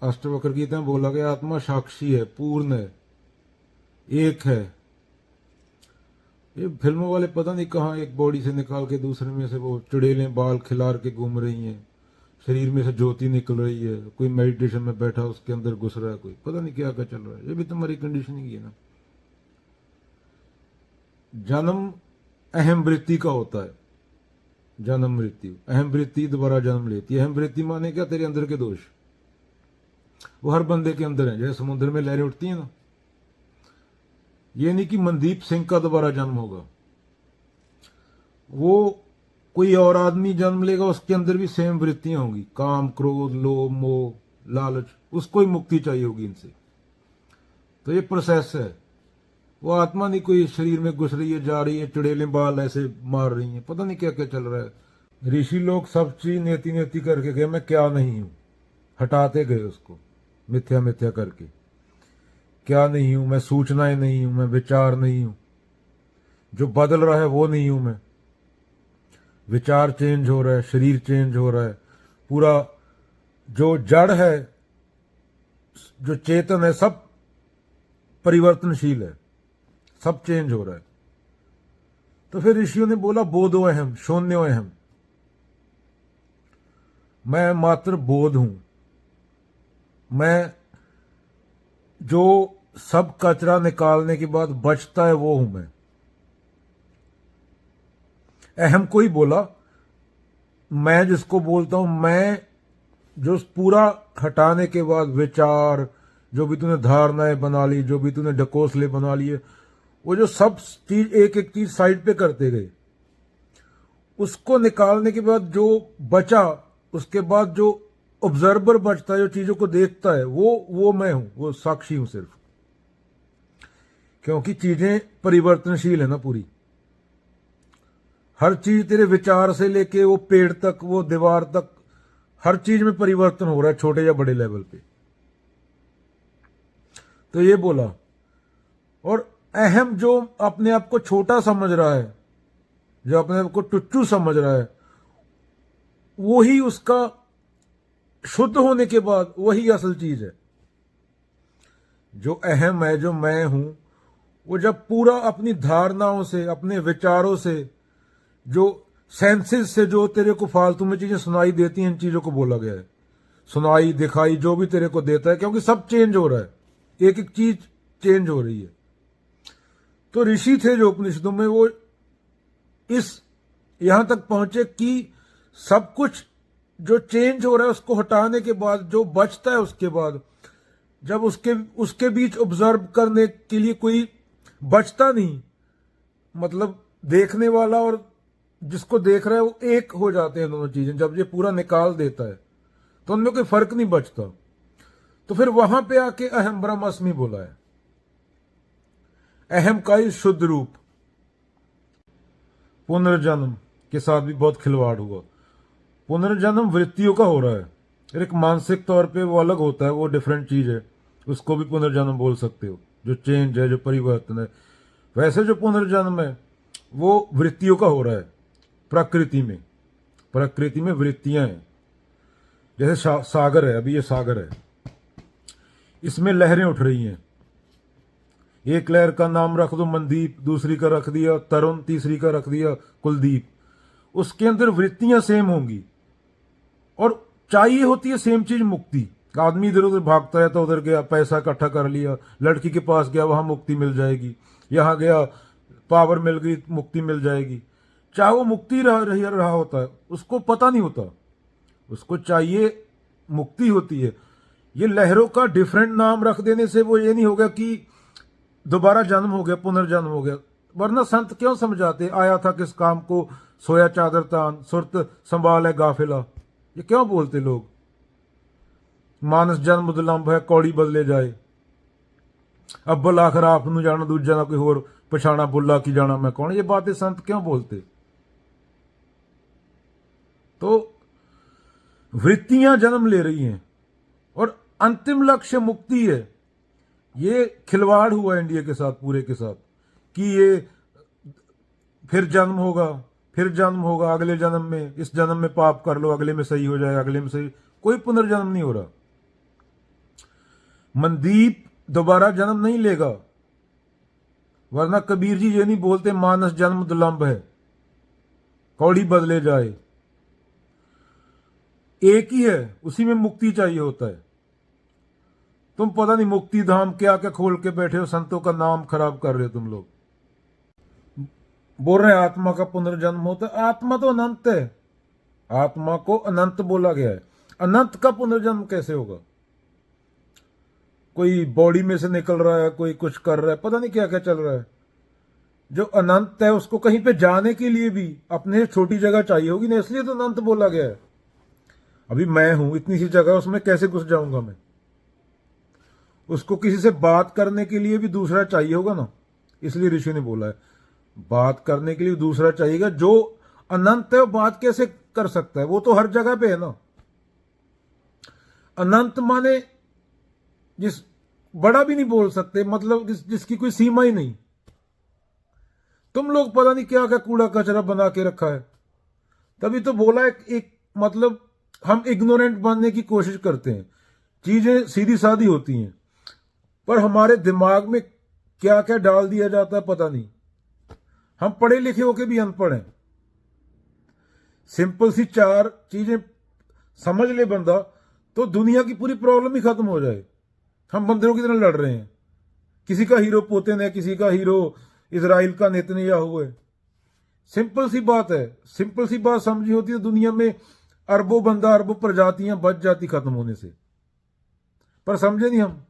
अष्टवक्र गीता में बोला गया आत्मा साक्षी है, पूर्ण है, एक है। ये फिल्मों वाले पता नहीं कहाँ एक बॉडी से निकाल के दूसरे में से वो चुड़ैलें बाल खिलार के घूम रही हैं, शरीर में से ज्योति निकल रही है, कोई मेडिटेशन में बैठा उसके अंदर घुस रहा है, कोई पता नहीं क्या क्या चल रहा है। ये भी तुम्हारी कंडीशनिंग ही है ना। जन्म अहम वृत्ति का होता है, जन्म मृत्यु, अहम वृत्ति दोबारा जन्म लेती है। अहम वृत्ति माने क्या, तेरे अंदर के दोष, वो हर बंदे के अंदर है। जैसे समुद्र में लहरें उठती हैं ना, ये नहीं कि मनदीप सिंह का दोबारा जन्म होगा, वो कोई और आदमी जन्म लेगा, उसके अंदर भी सेम वृत्तियां होंगी, काम क्रोध लोभ मोह लालच, उसको ही मुक्ति चाहिए होगी इनसे। तो ये प्रोसेस है। वो आत्मा नहीं कोई शरीर में घुस रही है, जा रही है, चुड़ैलें बाल ऐसे मार रही हैं, पता नहीं क्या क्या चल रहा है। ऋषि लोग सब चीज नेति नेति करके गए, मैं क्या नहीं हूं, हटाते गए उसको मिथ्या मिथ्या करके। क्या नहीं हूं मैं, सूचनाएं नहीं हूं मैं, विचार नहीं हूं, जो बदल रहा है वो नहीं हूं मैं। विचार चेंज हो रहा है, शरीर चेंज हो रहा है, पूरा जो जड़ है, जो चेतन है, सब परिवर्तनशील है, सब चेंज हो रहा है। तो फिर ऋषियों ने बोला बोधो अहम शून्यो अहम, मैं मात्र बोध हूं, मैं जो सब कचरा निकालने के बाद बचता है वो हूं मैं। अहम को ही बोला, मैं जिसको बोलता हूं, मैं जो पूरा हटाने के बाद विचार, जो भी तूने धारणाएं बना ली, जो भी तूने ढकोसले बना लिए, वो जो सब चीज एक एक चीज साइड पे करते गए, उसको निकालने के बाद जो बचा, उसके बाद जो ऑब्जर्वर बचता है, जो चीजों को देखता है, वो मैं हूं, वो साक्षी हूं सिर्फ। क्योंकि चीजें परिवर्तनशील है ना पूरी, हर चीज तेरे विचार से लेके वो पेड़ तक, वो दीवार तक, हर चीज में परिवर्तन हो रहा है, छोटे या बड़े लेवल पे। तो ये बोला। और अहम जो अपने आप को छोटा समझ रहा है, जो अपने आप को टुच्चू समझ रहा है, वही उसका शुद्ध होने के बाद वही असल चीज है। जो अहम है, जो मैं हूं, वो जब पूरा अपनी धारणाओं से, अपने विचारों से, जो सेंसेस से जो तेरे को फालतू में चीजें सुनाई देती हैं, इन चीजों को बोला गया है। सुनाई दिखाई जो भी तेरे को देता है, क्योंकि सब चेंज हो रहा है, एक एक चीज चेंज हो रही है। तो ऋषि थे जो उपनिषदों में, वो इस यहां तक पहुंचे कि सब कुछ जो चेंज हो रहा है उसको हटाने के बाद जो बचता है, उसके बाद जब उसके बीच ऑब्जर्व करने के लिए कोई बचता नहीं, मतलब देखने वाला और जिसको देख रहा है, वो एक हो जाते हैं दोनों चीजें। जब ये पूरा निकाल देता है तो उनमें कोई फर्क नहीं बचता। तो फिर वहां पे आके अहम ब्रह्मास्मि बोला है, अहम का ही शुद्ध रूप। पुनर्जन्म के साथ भी बहुत खिलवाड़ हुआ। पुनर्जन्म वृत्तियों का हो रहा है, एक मानसिक तौर पे वो अलग होता है, वो डिफरेंट चीज है, उसको भी पुनर्जन्म बोल सकते हो, जो चेंज है, जो परिवर्तन है। वैसे जो पुनर्जन्म है वो वृत्तियों का हो रहा है, प्रकृति में वृत्तियां हैं। जैसे सागर है, अभी ये सागर है, इसमें लहरें उठ रही हैं। एक लहर का नाम रख दो मनदीप, दूसरी का रख दिया तरुण, तीसरी का रख दिया कुलदीप। उसके अंदर वृत्तियां सेम होंगी और चाहिए होती है सेम चीज, मुक्ति। आदमी इधर उधर भागता है, तो उधर गया पैसा इकट्ठा कर लिया, लड़की के पास गया वहां मुक्ति मिल जाएगी, यहां गया पावर मिल गई मुक्ति मिल जाएगी। चाहे वो मुक्ति रहा होता है, उसको पता नहीं होता, उसको चाहिए मुक्ति होती है। ये लहरों का डिफरेंट नाम रख देने से वो ये नहीं होगा कि दोबारा जन्म हो गया, पुनर्जन्म हो गया। वरना संत क्यों समझाते, आया था किस काम को, सोया चादर तान, सुरत संभाल है गाफिला, ये क्यों बोलते लोग। मानस जन्म दुलंभ है, कौड़ी बदले जाए, अव्वल आखिर आप नू जाना, दूजा ना कोई होर पछाणा, बुल्ला की जाना मैं कौन। ये बातें संत क्यों बोलते। तो वृत्तियां जन्म ले रही हैं और अंतिम लक्ष्य मुक्ति है। ये खिलवाड़ हुआ इंडिया के साथ, पूरे के साथ, कि ये फिर जन्म होगा, फिर जन्म होगा, अगले जन्म में, इस जन्म में पाप कर लो, अगले में सही हो जाएगा, अगले में सही। कोई पुनर्जन्म नहीं हो रहा। मनदीप दोबारा जन्म नहीं लेगा, वरना कबीर जी ये नहीं बोलते मानस जन्म दुलंभ है, कौड़ी बदले जाए। एक ही है, उसी में मुक्ति चाहिए होता है। तुम पता नहीं मुक्ति धाम क्या क्या खोल के बैठे हो, संतों का नाम खराब कर रहे हो तुम लोग। बोल रहे हैं आत्मा का पुनर्जन्म होता है, आत्मा तो अनंत है, आत्मा को अनंत बोला गया है, अनंत का पुनर्जन्म कैसे होगा? कोई बॉडी में से निकल रहा है, कोई कुछ कर रहा है, पता नहीं क्या क्या चल रहा है। जो अनंत है उसको कहीं पे जाने के लिए भी अपने छोटी जगह चाहिए होगी ना, इसलिए तो अनंत बोला गया है। अभी मैं हूं इतनी सी जगह, उसमें कैसे घुस जाऊंगा मैं? उसको किसी से बात करने के लिए भी दूसरा चाहिए होगा ना, इसलिए ऋषि ने बोला है बात करने के लिए दूसरा चाहिएगा। जो अनंत है वो बात कैसे कर सकता है? वो तो हर जगह पे है ना। अनंत माने जिस बड़ा भी नहीं बोल सकते, मतलब जिसकी कोई सीमा ही नहीं। तुम लोग पता नहीं क्या क्या कूड़ा कचरा बना के रखा है। तभी तो बोला एक मतलब हम इग्नोरेंट बनने की कोशिश करते हैं, चीजें सीधी सादी होती हैं, पर हमारे दिमाग में क्या क्या डाल दिया जाता है पता नहीं। हम पढ़े लिखे होके भी अनपढ़ हैं। सिंपल सी चार चीजें समझ ले बंदा तो दुनिया की पूरी प्रॉब्लम ही खत्म हो जाए। हम बंदरों की तरह लड़ रहे हैं, किसी का हीरो पुतिन है, किसी का हीरो इजराइल का नेतन्याहू है। सिंपल सी बात है, सिंपल सी बात समझी होती है दुनिया में अरबों बंदा, अरबों प्रजातियां बच जाती खत्म होने से, पर समझे नहीं हम।